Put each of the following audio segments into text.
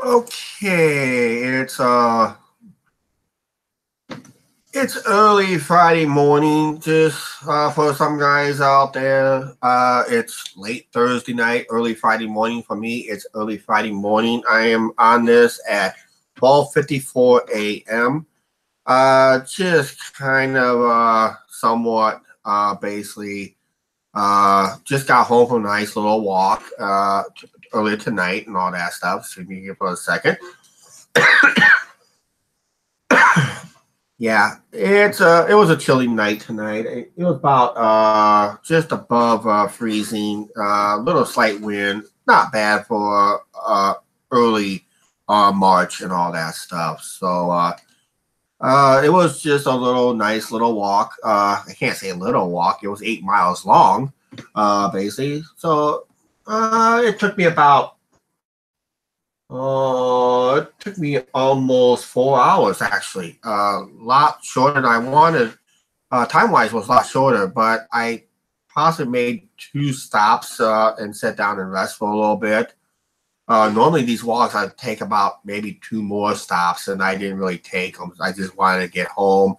Okay, it's early Friday morning. Just for some guys out there, it's late Thursday night, early Friday morning. For me, it's early Friday morning. I am on this at 12:54 a.m. Just kind of somewhat basically just got home from a nice little walk earlier tonight and all that stuff. So give me here for a second. Yeah, it was a chilly night tonight. It was about just above freezing. Little slight wind, not bad for early March and all that stuff. So it was just a little nice little walk. I can't say little walk. It was 8 miles long, basically. So it took me about it took me almost 4 hours actually. A lot shorter than I wanted. Time wise was a lot shorter, but I possibly made two stops and sat down and rest for a little bit. Normally these walks I take about maybe two more stops, and I didn't really take them. I just wanted to get home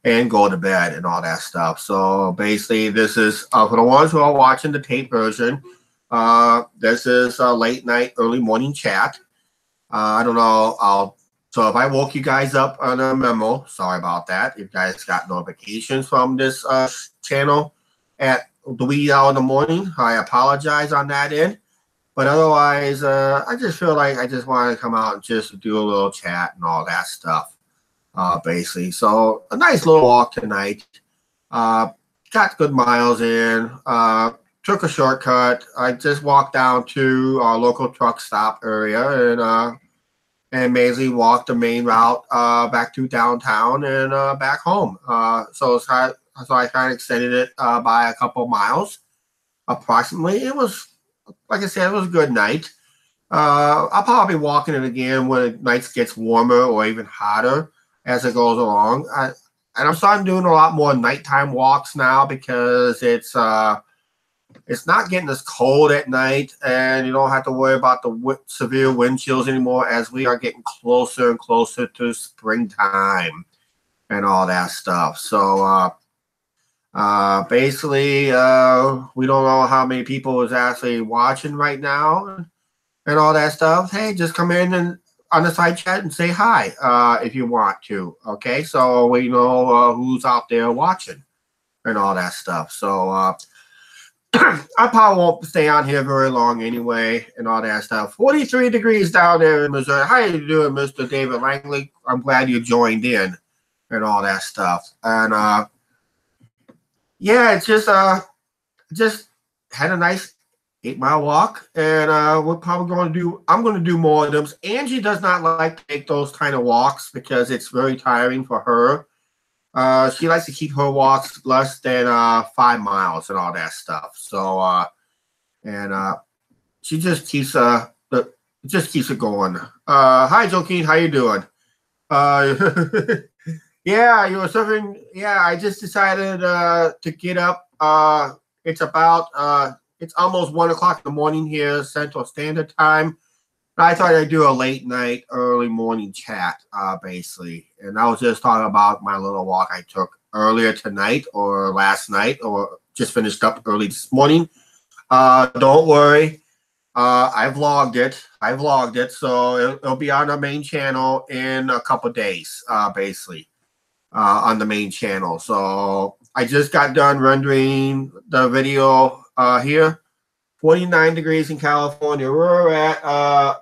and go to bed and all that stuff. So basically, this is for the ones who are watching the tape version. This is a late night, early morning chat. I don't know. So if I woke you guys up on a memo, sorry about that. If you guys got notifications from this channel at the wee hour in the morning, I apologize on that end. But otherwise, I just feel like I just want to come out and just do a little chat and all that stuff, basically. So a nice little walk tonight. Got good miles in. Took a shortcut. I just walked down to our local truck stop area and basically walked the main route back to downtown and back home. So I kind of extended it by a couple miles, approximately. It was, like I said, it was a good night. I'll probably be walking it again when the night gets warmer or even hotter as it goes along. And I'm starting doing a lot more nighttime walks now because it's not getting as cold at night, and you don't have to worry about the severe wind chills anymore as we are getting closer and closer to springtime and all that stuff. So basically, we don't know how many people is actually watching right now and all that stuff. Hey, just come in and on the side chat and say hi if you want to. Okay, so we know who's out there watching and all that stuff. So I probably won't stay on here very long anyway and all that stuff. 43 degrees down there in Missouri. How you doing, Mr. David Langley? I'm glad you joined in and all that stuff. And yeah, it's just had a nice 8 mile walk, and we're probably going to do. I'm going to do more of them. Angie does not like to take those kind of walks because it's very tiring for her. She likes to keep her walks less than 5 miles and all that stuff. So and she just keeps it going. Hi, Joaquin, how you doing? Yeah, you were surfing. Yeah, I just decided to get up. It's almost 1 o'clock in the morning here, Central Standard Time. I thought I'd do a late night, early morning chat, basically. And I was just talking about my little walk I took earlier tonight or last night or just finished up early this morning. Don't worry. I vlogged it. So it'll be on the main channel in a couple days, basically, on the main channel. So I just got done rendering the video here. 49 degrees in California. We're at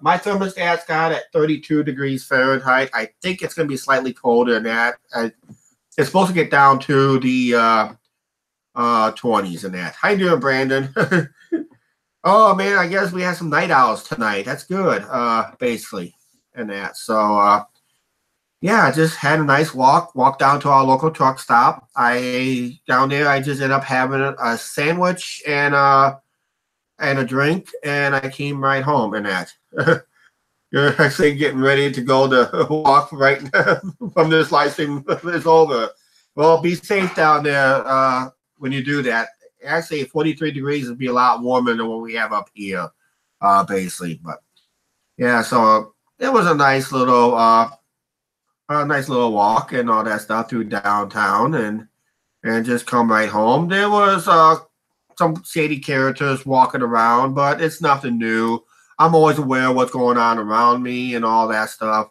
my thermostat's got at 32 degrees Fahrenheit. I think it's going to be slightly colder than that. It's supposed to get down to the 20s and that. How you doing, Brandon? Oh man, I guess we had some night owls tonight. That's good, basically, and that. So yeah, I just had a nice walk down to our local truck stop. Down there I just ended up having a sandwich and a drink, and I came right home and that. You're actually getting ready to go to walk right now from this live stream is over. Well, be safe down there when you do that. Actually, 43 degrees would be a lot warmer than what we have up here, basically. But yeah, so it was a nice little walk and all that stuff through downtown, and just come right home. There was some shady characters walking around, but it's nothing new. I'm always aware of what's going on around me and all that stuff.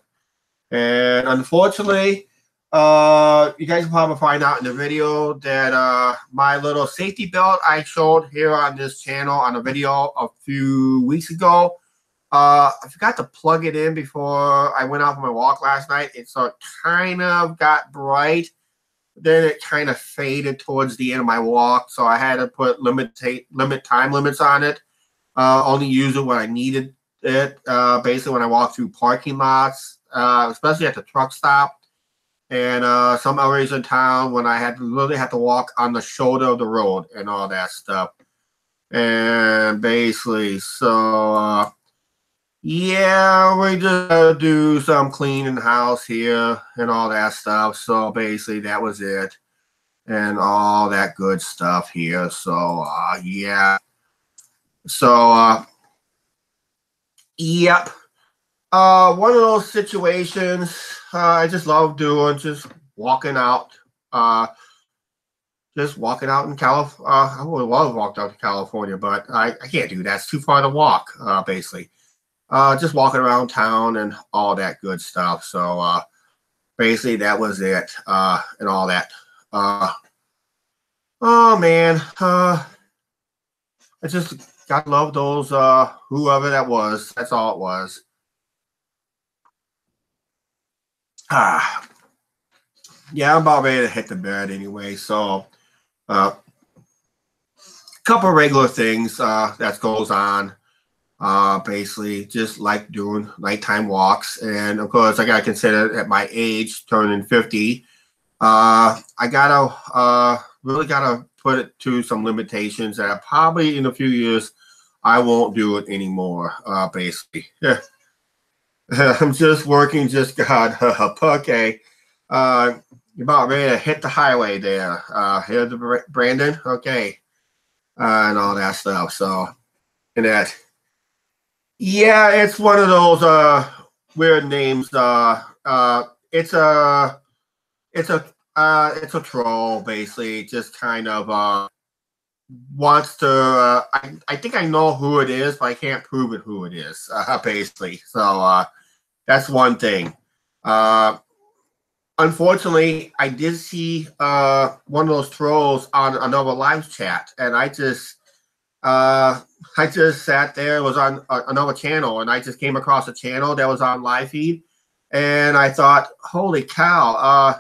And unfortunately, you guys will probably find out in the video that my little safety belt I showed here on this channel on a video a few weeks ago, I forgot to plug it in before I went out for my walk last night. It so it kind of got bright. Then it kind of faded towards the end of my walk, so I had to put time limits on it. Only use it when I needed it. Basically, when I walk through parking lots, especially at the truck stop, and some areas in town when I had to really have to walk on the shoulder of the road and all that stuff. And basically, so yeah, we just do some cleaning house here and all that stuff. So basically, that was it, and all that good stuff here. So yeah. So yep. One of those situations I just love doing, just walking out. Just walking out in California. I would love to walk out to California, but I can't do that. It's too far to walk, basically. Just walking around town and all that good stuff. So basically that was it, and all that. Oh man, I just gotta love those whoever that was. That's all it was. Yeah, I'm about ready to hit the bed anyway. So couple of regular things that goes on. Basically just like doing nighttime walks, and of course I gotta consider at my age, turning 50, I gotta really gotta put it to some limitations that probably in a few years I won't do it anymore. Basically, I'm just working. Just got okay. You're about ready to hit the highway there. Here's Brandon. Okay, and all that stuff. So, and that. Yeah, it's one of those weird names. It's a troll, basically. Just kind of wants to. I think I know who it is, but I can't prove it who it is. Basically, so that's one thing. Unfortunately, I did see one of those trolls on another live chat, and I just sat there. It was on another channel, and I just came across a channel that was on live feed, and I thought, "Holy cow!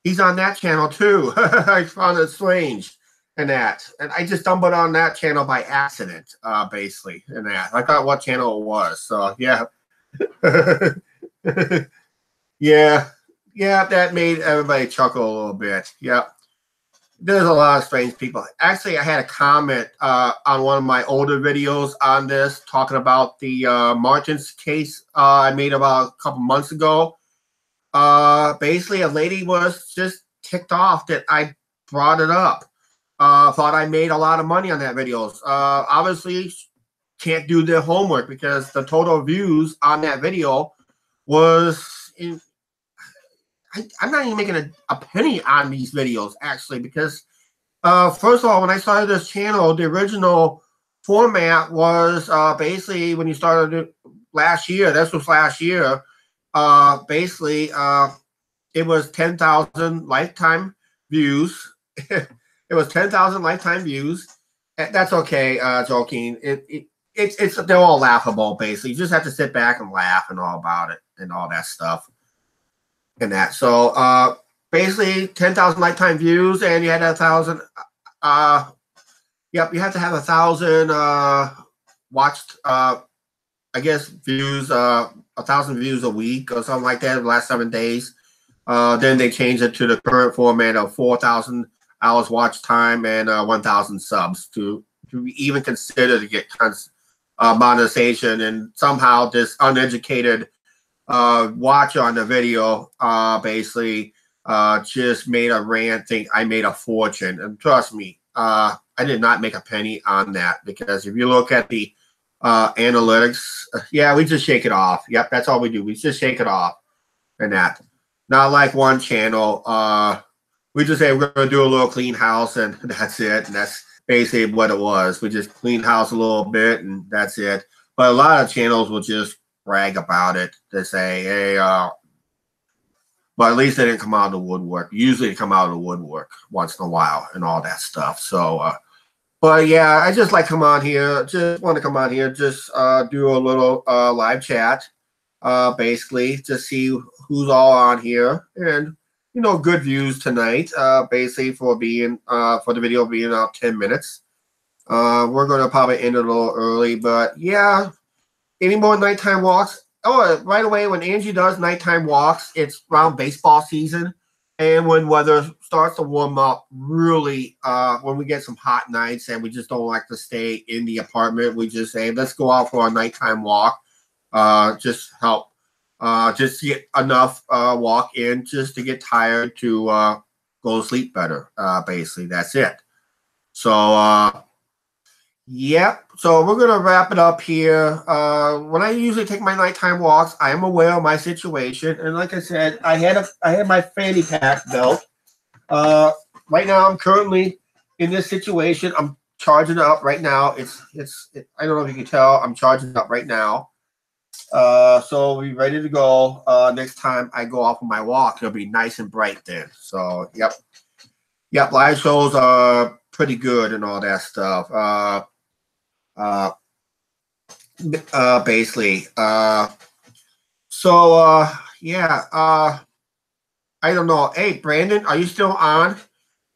He's on that channel too." I found it strange, and I just stumbled on that channel by accident, basically, and that I thought what channel it was. So yeah, yeah, yeah, that made everybody chuckle a little bit. Yep. There's a lot of strange people. Actually, I had a comment on one of my older videos on this, talking about the Martins case I made about a couple months ago. Basically, a lady was just ticked off that I brought it up. Thought I made a lot of money on that videos. Obviously, can't do their homework because the total views on that video was in. I'm not even making a penny on these videos, actually, because first of all, when I started this channel, the original format was basically when you started it last year. This was last year. Basically, it was 10,000 lifetime views. It was 10,000 lifetime views. That's okay, joking. It's they're all laughable. Basically, you just have to sit back and laugh and all about it and all that stuff. And that. So basically 10,000 lifetime views, and you had 1,000. Yep, you have to have 1,000 watched. I guess views. 1,000 views a week or something like that. The last 7 days. Then they changed it to the current format of 4,000 hours watch time and 1,000 subs to even consider to get monetization. And somehow this uneducated watcher on the video basically just made a rant think I made a fortune. And trust me, I did not make a penny on that, because if you look at the analytics. Yeah, we just shake it off. Yep, that's all we do. We just shake it off and that. Not like one channel. We just say we're gonna do a little clean house and that's it. And that's basically what it was. We just clean house a little bit and that's it. But a lot of channels will just brag about it. They say, hey, but at least they didn't come out of the woodwork. Usually they come out of the woodwork once in a while and all that stuff. So but yeah, I just like come on here. Just want to come on here, just do a little live chat, basically, to see who's all on here, and good views tonight. Basically for being for the video being about 10 minutes. We're gonna probably end it a little early, but yeah. Any more nighttime walks? Oh, right away when Angie does nighttime walks, it's around baseball season. And when weather starts to warm up, really, when we get some hot nights and we just don't like to stay in the apartment, we just say, let's go out for a nighttime walk. Just help, just get enough walk in just to get tired to go to sleep better. Basically, that's it. So, yep. So we're going to wrap it up here. When I usually take my nighttime walks, I am aware of my situation. And like I said, I had my fanny pack belt. Right now, I'm currently in this situation. I'm charging it up right now. I don't know if you can tell. I'm charging it up right now. So we're ready to go. Next time I go off on my walk, it'll be nice and bright then. So, yep. Yep, live shows are pretty good and all that stuff. Basically. Yeah. I don't know. Hey, Brandon, are you still on?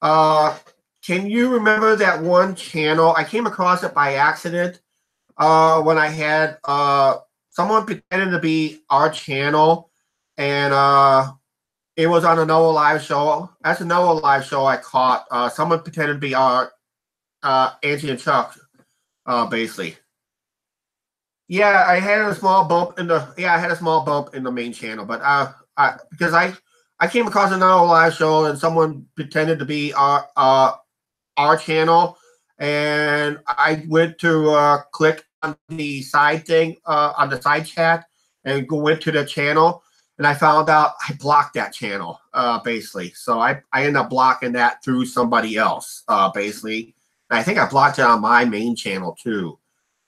Can you remember that one channel? I came across it by accident. When I had someone pretended to be our channel, and it was on another live show. That's another live show I caught. Someone pretended to be our Angie and Chuck. Basically. Yeah, I had a small bump in the main channel, but because I came across another live show and someone pretended to be our channel, and I went to click on the side thing on the side chat and go into the channel, and I found out I blocked that channel basically. So I ended up blocking that through somebody else basically. I think I blocked it on my main channel too.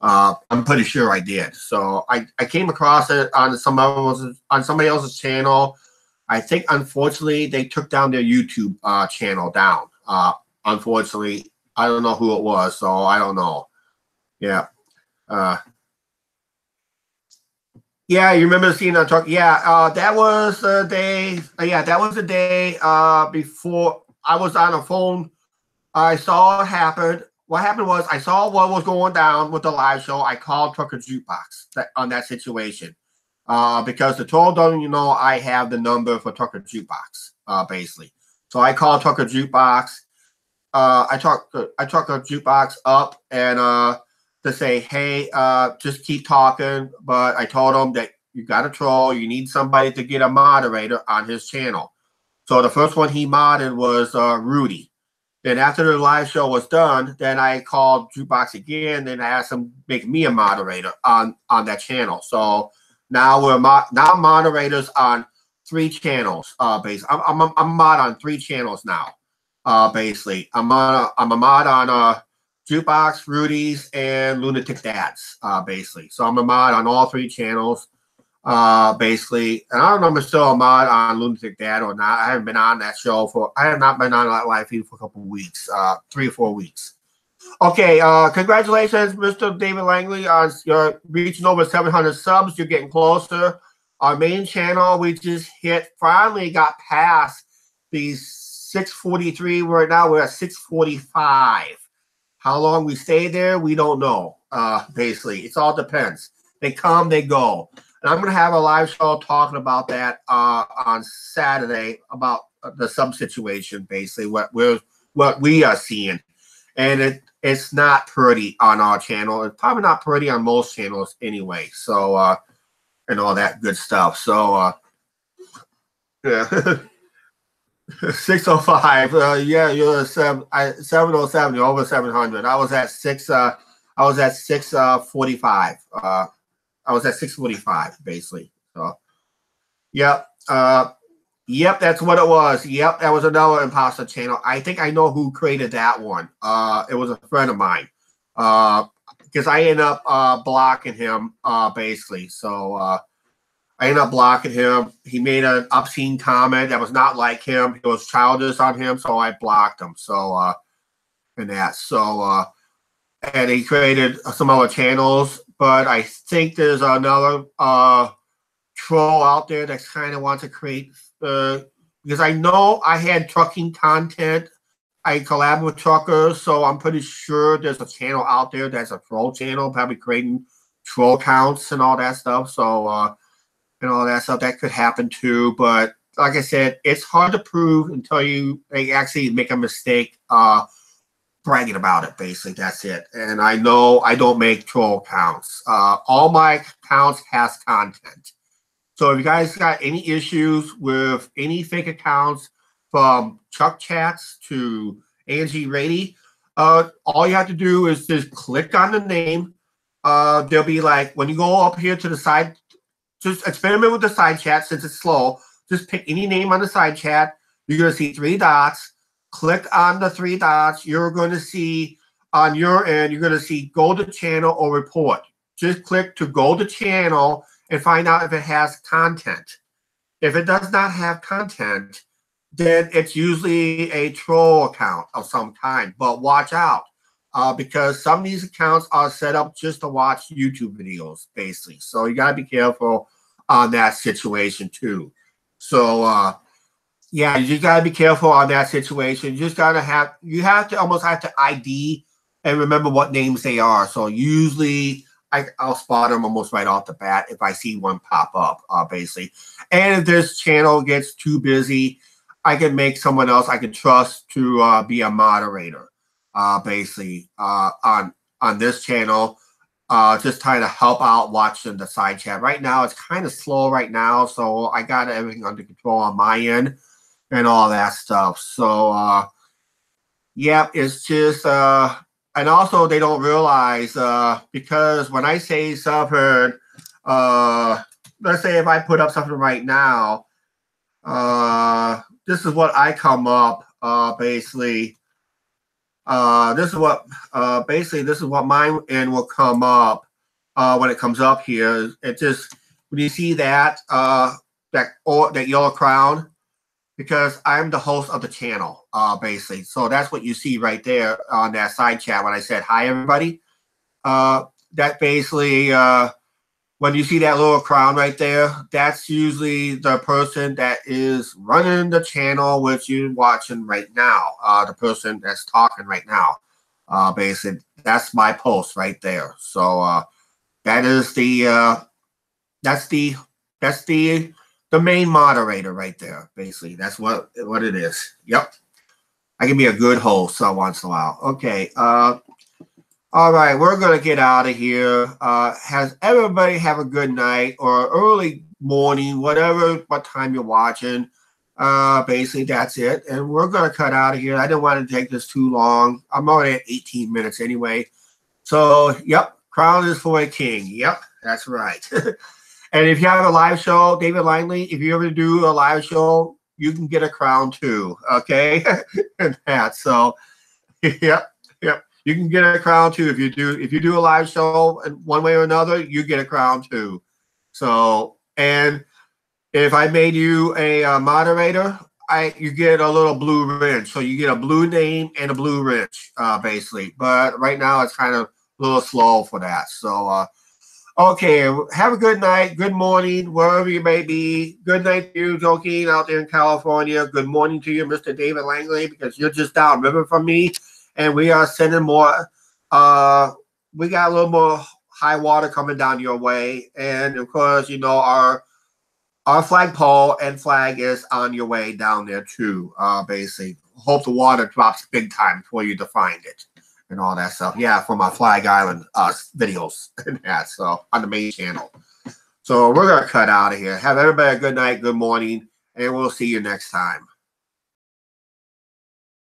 I'm pretty sure I did. So I came across it on somebody else's channel. I think unfortunately they took down their YouTube channel down. Unfortunately, I don't know who it was, so I don't know. Yeah. Yeah, you remember seeing that truck? Yeah, that was the day. Yeah, that was the day before I was on the phone. I saw it happen. What happened was I saw what was going down with the live show. I called Trucker Jukebox on that situation because the told them, I have the number for Trucker Jukebox, basically. So I called Trucker Jukebox. I talked Trucker Jukebox up and to say, hey, just keep talking. But I told him that you got a troll. You need somebody to get a moderator on his channel. So the first one he modded was Rudy. Then after the live show was done, then I called Jukebox again and I asked him to make me a moderator on that channel. So now we're now moderators on 3 channels. Basically, I'm a mod on 3 channels now. Basically, I'm a mod on Jukebox, Rudy's, and Lunatic Dads. Basically, so I'm a mod on all 3 channels. Basically, and I don't know if I'm still a mod on Lunatic Dad or not. I haven't been on that show I have not been on that live feed for a couple of weeks, 3 or 4 weeks. Okay, congratulations, Mr. David Langley, on your reaching over 700 subs. You're getting closer. Our main channel, we just finally got past the 643. Right now, we're at 645. How long we stay there, we don't know. Basically, it all depends. They come, they go. And I'm going to have a live show talking about that on Saturday about the sub situation, basically what we are seeing, and it's not pretty on our channel. It's probably not pretty on most channels anyway. So and all that good stuff. So yeah, 605. Yeah, you're 707. You're over 700. I was at 6. I was at 6:45. I was at 6:45 basically. So, yep. Yep, that's what it was. Yep, that was another imposter channel. I think I know who created that one. It was a friend of mine. Because I ended up blocking him basically. So I ended up blocking him. He made an obscene comment that was not like him. It was childish on him, so I blocked him. So and that. So and he created some other channels, but I think there's another troll out there that kind of wants to create because I know I had trucking content. I collab with truckers, so I'm pretty sure there's a channel out there that's a troll channel, probably creating troll accounts and all that stuff. So and all that stuff that could happen too. But like I said, it's hard to prove until you actually make a mistake bragging about it. Basically, that's it. And I know I don't make troll accounts. All my accounts has content. So if you guys got any issues with any fake accounts, from Chuck Chats to Angie Rady, all you have to do is just click on the name. There'll be like, when you go up here to the side, just experiment with the side chat since it's slow. Just pick any name on the side chat. You're going to see 3 dots. Click on the 3 dots. You're going to see on your end, you're going to see go to channel or report. Just click to go to channel and find out if it has content. If it does not have content, then it's usually a troll account of some kind. But watch out because some of these accounts are set up just to watch YouTube videos, basically. So you got to be careful on that situation too. So yeah, you got to be careful on that situation. You just got to have, you have to almost have to ID and remember what names they are. So usually I'll spot them almost right off the bat if I see one pop up, basically. And if this channel gets too busy, I can make someone else I can trust to be a moderator, basically, on this channel. Just trying to help out watching the side chat. Right now, it's kind of slow right now, so I got everything under control on my end and all that stuff. So, yeah, it's just, and also they don't realize, because when I say something, let's say if I put up something right now, this is what I come up, basically. This is what mine end will come up when it comes up here. It just, when you see that that yellow crown, because I'm the host of the channel, basically. So that's what you see right there on that side chat when I said hi everybody. That basically when you see that little crown right there, that's usually the person that is running the channel which you're watching right now. The person that's talking right now. Basically, that's my post right there. So that is the the main moderator right there. Basically, that's what it is. Yep. I can be a good host once in a while. Okay. All right, we're going to get out of here. Has everybody have a good night or early morning, whatever, what time you're watching. Basically, that's it. And we're going to cut out of here. I didn't want to take this too long. I'm already at 18 minutes anyway. So, yep, crown is for a king. Yep, that's right. And if you have a live show, David Langley, if you ever do a live show, you can get a crown too, okay? And that, so, yep. You can get a crown too if you do a live show in one way or another. You get a crown too. So, and if I made you a moderator, you get a little blue wrench. So you get a blue name and a blue wrench, basically. But right now it's kind of a little slow for that. So, okay, have a good night, good morning, wherever you may be. Good night to you, Joaquin, out there in California. Good morning to you, Mr. David Langley, because you're just downriver from me. And we are sending more, we got a little more high water coming down your way. And of course, you know, our flagpole and flag is on your way down there too, basically. Hope the water drops big time for you to find it and all that stuff. Yeah, from our Flag Island videos and that, so on the main channel. So we're going to cut out of here. Have everybody a good night, good morning, and we'll see you next time.